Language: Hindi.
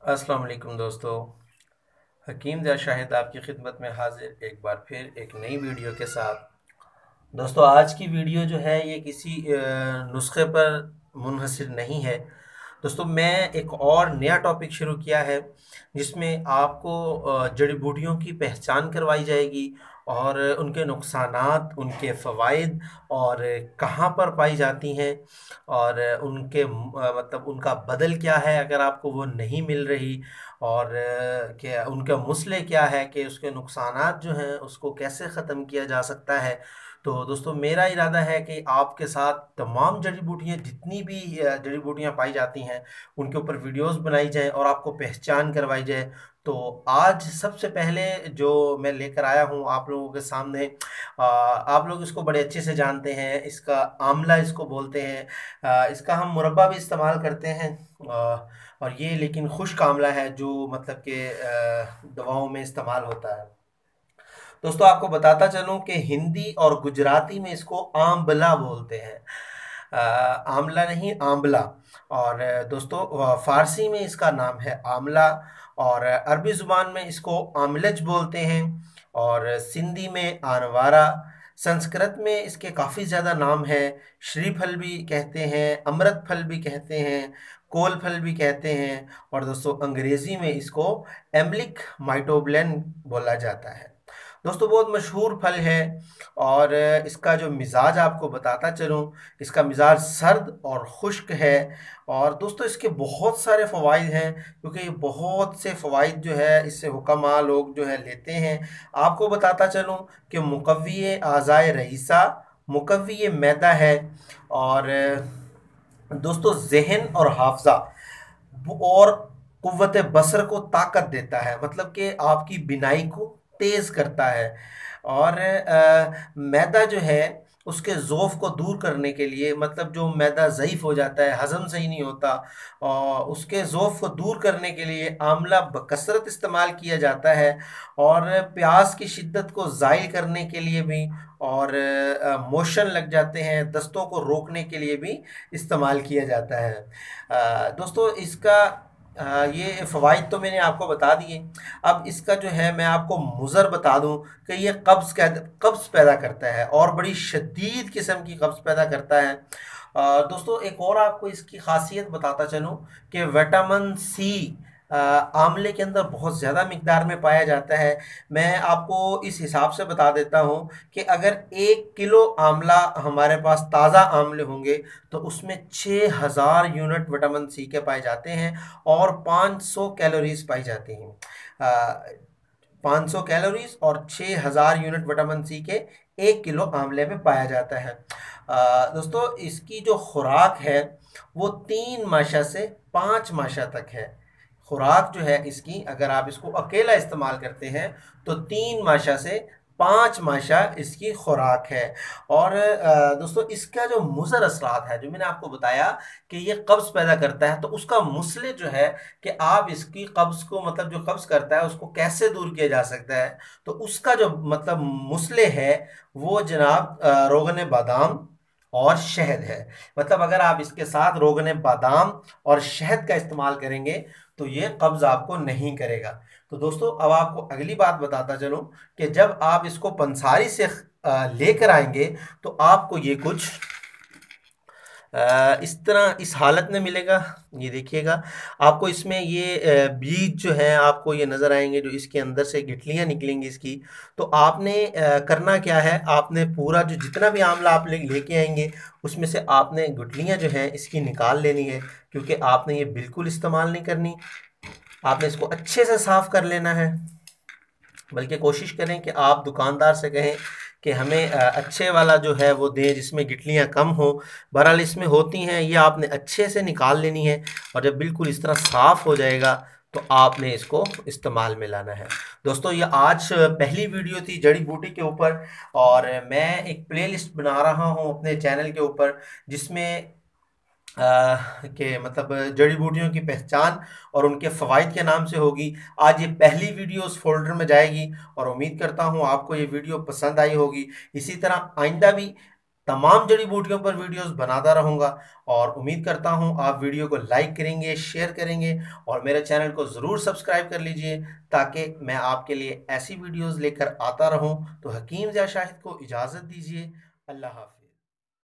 अस्सलाम वालेकुम दोस्तों। हकीम ज़ा शाहिद आपकी खिदमत में हाजिर एक बार फिर एक नई वीडियो के साथ। दोस्तों आज की वीडियो जो है ये किसी नुस्खे पर मुनहसर नहीं है। दोस्तों मैं एक और नया टॉपिक शुरू किया है जिसमें आपको जड़ी बूटियों की पहचान करवाई जाएगी और उनके नुकसानात, उनके फ़वाइद और कहाँ पर पाई जाती हैं और उनके मतलब उनका बदल क्या है अगर आपको वो नहीं मिल रही और क्या उनका मसले क्या है कि उसके नुकसानात जो हैं उसको कैसे ख़त्म किया जा सकता है। तो दोस्तों मेरा इरादा है कि आपके साथ तमाम जड़ी बूटियाँ जितनी भी जड़ी बूटियाँ पाई जाती हैं उनके ऊपर वीडियोस बनाई जाए और आपको पहचान करवाई जाए। तो आज सबसे पहले जो मैं लेकर आया हूँ आप लोगों के सामने, आप लोग इसको बड़े अच्छे से जानते हैं, इसका आंवला इसको बोलते हैं। इसका हम मुरब्बा भी इस्तेमाल करते हैं। और ये लेकिन खुश्क आंवला है जो मतलब कि दवाओं में इस्तेमाल होता है। दोस्तों आपको बताता चलूं कि हिंदी और गुजराती में इसको आंबला बोलते हैं। आंवला नहीं, आंबला। और दोस्तों फारसी में इसका नाम है आंवला और अरबी ज़ुबान में इसको आमलज बोलते हैं और सिंधी में आनवारा। संस्कृत में इसके काफ़ी ज़्यादा नाम हैं। श्रीफल भी कहते हैं, अमृत फल भी कहते हैं, कोल फल भी कहते हैं और दोस्तों अंग्रेज़ी में इसको एम्लिक माइटोबलेन बोला जाता है। दोस्तों बहुत मशहूर फल है और इसका जो मिज़ाज आपको बताता चलूँ, इसका मिज़ाज सर्द और खुश्क है। और दोस्तों इसके बहुत सारे फ़वाइद हैं क्योंकि बहुत से फ़वाइद जो है इससे हुक्मा लोग जो है लेते हैं। आपको बताता चलूँ कि मुक़व्वी आज़ाए रईसा, मुक़व्वी मैदा है और दोस्तों ज़हन और हाफ़ज़ा और कुव्वत बसर को ताकत देता है, मतलब कि आपकी बिनाई को तेज़ करता है। और मैदा जो है उसके ज़ौफ़ को दूर करने के लिए, मतलब जो मैदा ज़ईफ़ हो जाता है, हज़म सही नहीं होता, और उसके ज़ौफ़ को दूर करने के लिए आंवला बकसरत इस्तेमाल किया जाता है। और प्यास की शिद्दत को ज़ाइल करने के लिए भी और मोशन लग जाते हैं, दस्तों को रोकने के लिए भी इस्तेमाल किया जाता है। दोस्तों इसका ये फ़वाइद तो मैंने आपको बता दिए। अब इसका जो है मैं आपको मुज़र बता दूँ कि ये कब्ज़ पैदा करता है और बड़ी शदीद किस्म की कब्ज़ पैदा करता है। दोस्तों एक और आपको इसकी ख़ासियत बताता चलूँ कि विटामिन सी आंवले के अंदर बहुत ज़्यादा मिक़दार में पाया जाता है। मैं आपको इस हिसाब से बता देता हूँ कि अगर 1 किलो आंवला हमारे पास ताज़ा आंवले होंगे तो उसमें 6000 यूनिट विटामिन सी के पाए जाते हैं और 500 कैलोरीज पाई जाती हैं। 500 कैलोरीज और 6000 यूनिट विटामिन सी के 1 किलो आंवले में पाया जाता है। दोस्तों इसकी जो खुराक है वो 3 माशा से 5 माशा तक है। खुराक जो है इसकी, अगर आप इसको अकेला इस्तेमाल करते हैं तो 3 माशा से 5 माशा इसकी खुराक है। और दोस्तों इसका जो मुज़र असरात है जो मैंने आपको बताया कि ये कब्ज़ पैदा करता है, तो उसका मुसले जो है कि आप इसकी कब्ज़ को, मतलब जो कब्ज़ करता है उसको कैसे दूर किया जा सकता है, तो उसका जो मतलब मुसले है वो जनाब रोगन बादाम और शहद है। मतलब अगर आप इसके साथ रोगन बादाम और शहद का इस्तेमाल करेंगे तो ये कब्ज़ आपको नहीं करेगा। तो दोस्तों अब आपको अगली बात बताता चलूँ कि जब आप इसको पंसारी से लेकर आएंगे तो आपको ये कुछ इस तरह इस हालत में मिलेगा। ये देखिएगा, आपको इसमें ये बीज जो है आपको ये नज़र आएंगे, जो इसके अंदर से गिठलियाँ निकलेंगी इसकी। तो आपने करना क्या है, आपने पूरा जो जितना भी आंवला आप लेके आएंगे उसमें से आपने गुठलियाँ जो है इसकी निकाल लेनी है, क्योंकि आपने ये बिल्कुल इस्तेमाल नहीं करनी। आपने इसको अच्छे से साफ़ कर लेना है, बल्कि कोशिश करें कि आप दुकानदार से कहें कि हमें अच्छे वाला जो है वो दें जिसमें गिठलियाँ कम हो। बहरहाल इसमें होती हैं, ये आपने अच्छे से निकाल लेनी है और जब बिल्कुल इस तरह साफ़ हो जाएगा तो आपने इसको इस्तेमाल में लाना है। दोस्तों ये आज पहली वीडियो थी जड़ी बूटी के ऊपर और मैं एक प्लेलिस्ट बना रहा हूँ अपने चैनल के ऊपर जिसमें के मतलब जड़ी बूटियों की पहचान और उनके फ़वाइद के नाम से होगी। आज ये पहली वीडियो उस फ़ोल्डर में जाएगी और उम्मीद करता हूँ आपको ये वीडियो पसंद आई होगी। इसी तरह आइंदा भी तमाम जड़ी बूटियों पर वीडियोस बनाता रहूँगा। और उम्मीद करता हूँ आप वीडियो को लाइक करेंगे, शेयर करेंगे और मेरे चैनल को ज़रूर सब्सक्राइब कर लीजिए, ताकि मैं आपके लिए ऐसी वीडियोस लेकर आता रहूँ। तो हकीम ज़ा शाहिद को इजाज़त दीजिए। अल्लाह हाफ़िज़।